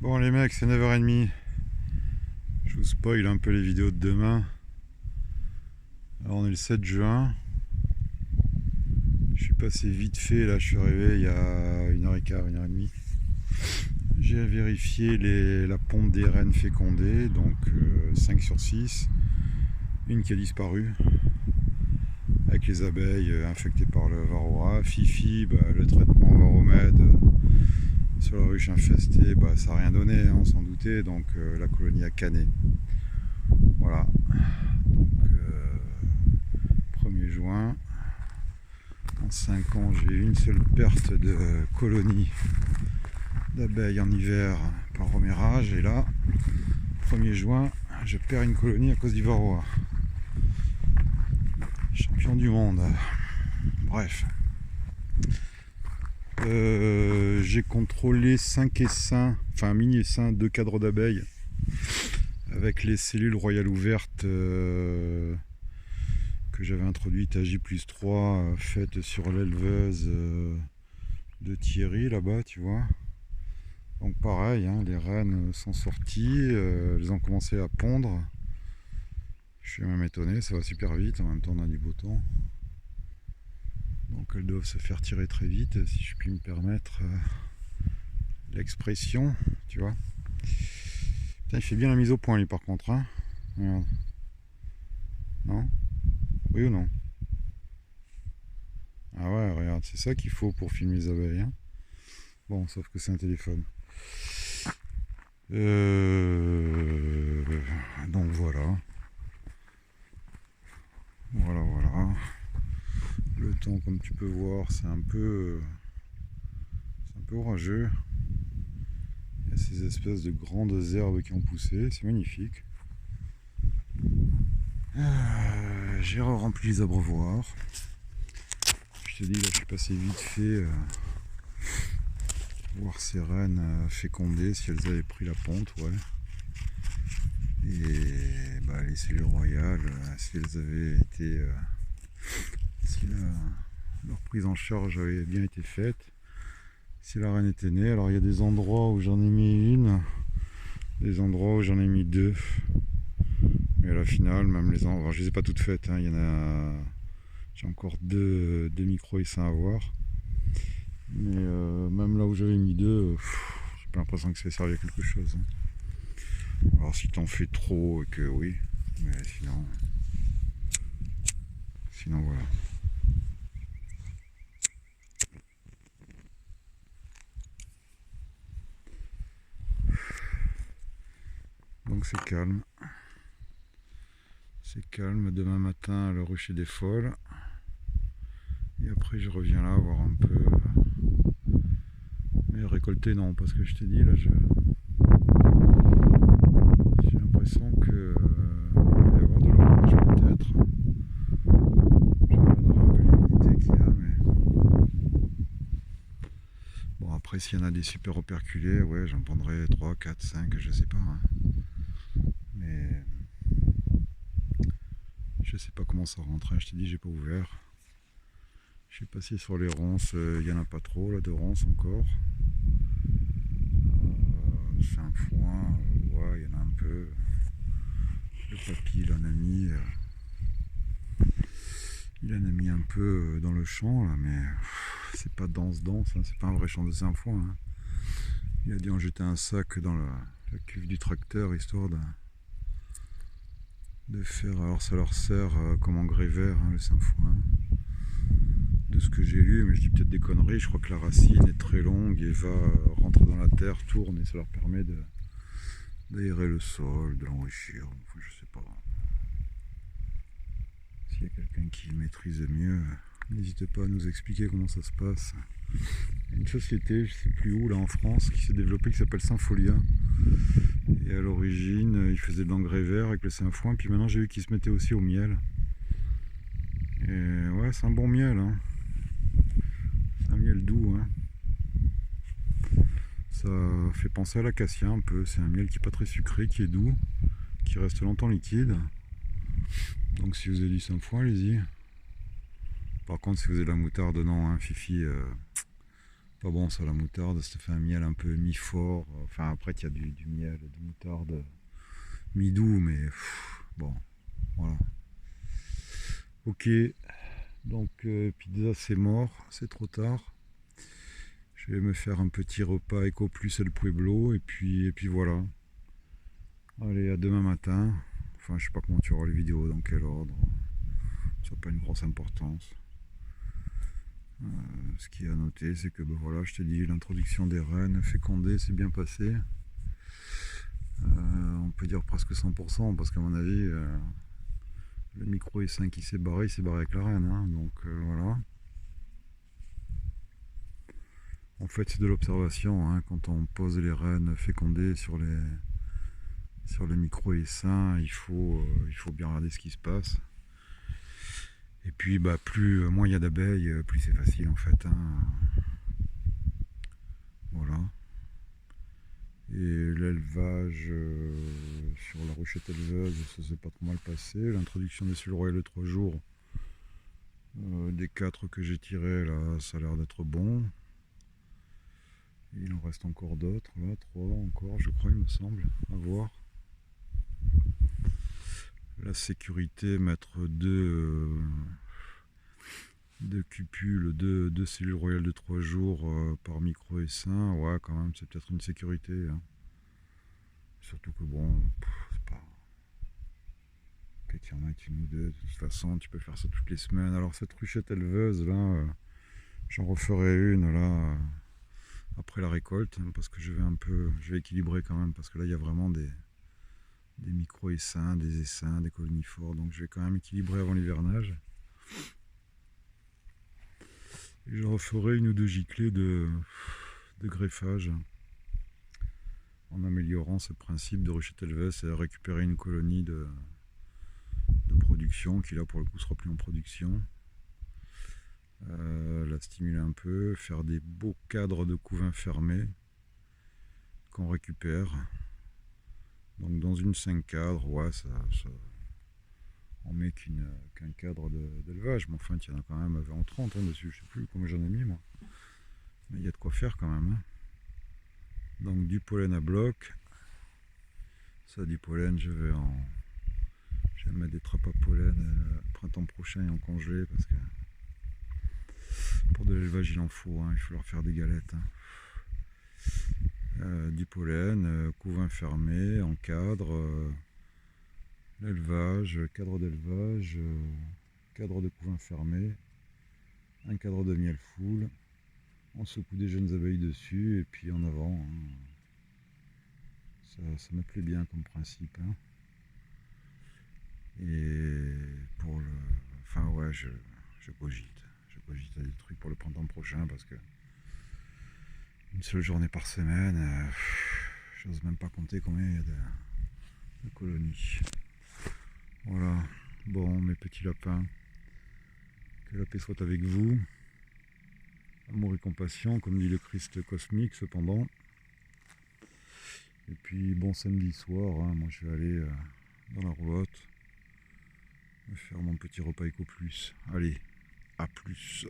Bon les mecs, c'est 9h30. Je vous spoil un peu les vidéos de demain. Alors on est le 7 juin. Je suis passé vite fait, là je suis arrivé il y a 1h15, 1h30. J'ai vérifié la ponte des rennes fécondées, donc 5 sur 6. Une qui a disparu, avec les abeilles infectées par le varroa. Fifi, le traitement Varromed sur la ruche infestée, ça n'a rien donné, hein, on s'en doutait, donc la colonie a canné. Voilà, donc 1er juin, en 5 ans j'ai eu une seule perte de colonie d'abeilles en hiver par remérage, et là, 1er juin, je perds une colonie à cause du varroa. Champion du monde. Bref. J'ai contrôlé 5 essaims, enfin mini essaims, 2 cadres d'abeilles avec les cellules royales ouvertes que j'avais introduites à J+3 faites sur l'éleveuse de Thierry là-bas, tu vois. Donc pareil, hein, les reines sont sorties, elles ont commencé à pondre. Je suis même étonné, ça va super vite, en même temps on a du beau temps. Donc elles doivent se faire tirer très vite, si je puis me permettre l'expression, tu vois. Putain, il fait bien la mise au point lui par contre, hein. Regarde. Non? Oui ou non? Ah ouais, regarde, c'est ça qu'il faut pour filmer les abeilles, hein. Bon, sauf que c'est un téléphone. Donc voilà. Voilà. Le temps, comme tu peux voir, c'est un peu orageux. Il y a ces espèces de grandes herbes qui ont poussé, c'est magnifique. J'ai rempli les abreuvoirs. Je te dis, là je suis passé vite fait voir ces rennes fécondées, si elles avaient pris la ponte, ouais. Et les cellules royales, si elles avaient été... si leur prise en charge avait bien été faite, si la reine était née. Alors il y a des endroits où j'en ai mis une, des endroits où j'en ai mis 2. Mais à la finale, même les endroits, je les ai pas toutes faites, hein. Il y en a, j'ai encore deux micro-essaims à voir. Mais même là où j'avais mis 2, j'ai pas l'impression que ça servi à quelque chose, hein. Alors si t'en fais trop, et que oui, mais sinon voilà. Donc c'est calme. C'est calme. Demain matin, le rucher des folles. Et après, je reviens là voir un peu. Mais récolter, non, parce que je t'ai dit, là, j'ai l'impression que il va y avoir de l'orage peut-être. Je regarderai un peu l'humidité qu'il y a, mais. Bon, après, s'il y en a des super operculés, ouais, j'en prendrai 3, 4, 5, je sais pas, hein. Mais. Je sais pas comment ça rentre, hein. Je t'ai dit, j'ai pas ouvert. Je suis passé sur les ronces, il n'y en a pas trop là, de ronces encore. C'est un foin, ouais, il y en a un peu. Le papy, il en a mis. Il en a mis un peu dans le champ là, mais c'est pas dense, hein, c'est pas un vrai champ de sainfoin, hein. Il a dû en jeter un sac dans la cuve du tracteur histoire de faire. Alors ça leur sert comme engrais vert, hein, le sainfoin. De ce que j'ai lu, mais je dis peut-être des conneries, je crois que la racine est très longue et va rentrer dans la terre, tourne, et ça leur permet d'aérer le sol, de l'enrichir. Enfin, je sais pas. S'il y a quelqu'un qui maîtrise mieux, n'hésitez pas à nous expliquer comment ça se passe. Il y a une société, je sais plus où, là en France, qui s'est développée, qui s'appelle Sympholia. Et à l'origine, ils faisaient de l'engrais vert avec le sainfoin, puis maintenant j'ai vu qu'ils se mettaient aussi au miel. Et ouais, c'est un bon miel, hein. C'est un miel doux, hein. Ça fait penser à l'acacia un peu. C'est un miel qui n'est pas très sucré, qui est doux, qui reste longtemps liquide. Donc si vous avez du sainfoin, allez-y. Par contre, si vous avez de la moutarde, non, hein, Fifi, Pas bon ça la moutarde, ça te fait un miel un peu mi-fort. Enfin après il y a du miel de moutarde mi-doux, mais bon, voilà. Ok, donc pizza c'est mort, c'est trop tard. Je vais me faire un petit repas Eco Plus et le Pueblo et puis voilà. Allez, à demain matin. Enfin, je sais pas comment tu auras les vidéos, dans quel ordre. Ça n'a pas une grosse importance. Ce qui est à noter, c'est que ben voilà, je t'ai dit, l'introduction des rennes fécondées s'est bien passée. On peut dire presque 100%, parce qu'à mon avis, le micro essaim qui s'est barré, il s'est barré avec la reine. Hein, donc voilà. En fait, c'est de l'observation. Hein, quand on pose les rennes fécondées sur les micro-essaims, il faut bien regarder ce qui se passe. Et puis, bah, moins il y a d'abeilles, plus c'est facile en fait. Hein. Voilà. Et l'élevage sur la ruchette éleveuse, ça s'est pas trop mal passé. L'introduction des cellules royales de 3 jours, des 4 que j'ai tirés, là, ça a l'air d'être bon. Il en reste encore d'autres, là, 3 encore, je crois, il me semble, à voir. La sécurité, mettre deux cupules, deux cellules royales de 3 jours par micro-essaim, ouais, quand même, c'est peut-être une sécurité. Hein. Surtout que bon, c'est pas. Peut-être qu'il y en a une ou deux, de toute façon, tu peux faire ça toutes les semaines. Alors, cette ruchette éleveuse, là, j'en referai une, là, après la récolte, hein, parce que je vais équilibrer quand même, parce que là, il y a vraiment des micro-essaims, des essaims, des colonifores, donc je vais quand même équilibrer avant l'hivernage. Et je referai une ou deux giclées de greffage en améliorant ce principe de ruchette éleveuse, c'est récupérer une colonie de production qui là pour le coup sera plus en production. La stimuler un peu, faire des beaux cadres de couvains fermés qu'on récupère. Donc dans une 5 cadres, ouais, on met qu'un cadre d'élevage, mais enfin il y en a quand même 20 ou 30 hein, dessus, je sais plus combien j'en ai mis moi. Mais il y a de quoi faire quand même. Hein. Donc du pollen à bloc. Ça du pollen, je vais mettre des trappes à pollen printemps prochain et en congelé parce que pour de l'élevage il en faut, hein, il faut leur faire des galettes. Hein. Du pollen, couvain fermé, en cadre, l'élevage, cadre d'élevage, cadre de couvain fermé, un cadre de miel full, on secoue des jeunes abeilles dessus et puis en avant. Hein. Ça me plaît bien comme principe. Hein. Et pour le. Enfin ouais, je cogite. Je cogite à des trucs pour le printemps prochain parce que une seule journée par semaine, j'ose même pas compter combien il y a de colonies. Voilà, bon mes petits lapins, que la paix soit avec vous, amour et compassion, comme dit le Christ cosmique cependant. Et puis bon samedi soir, hein, moi je vais aller dans la roulotte, me faire mon petit repas Eco Plus. Allez, à plus.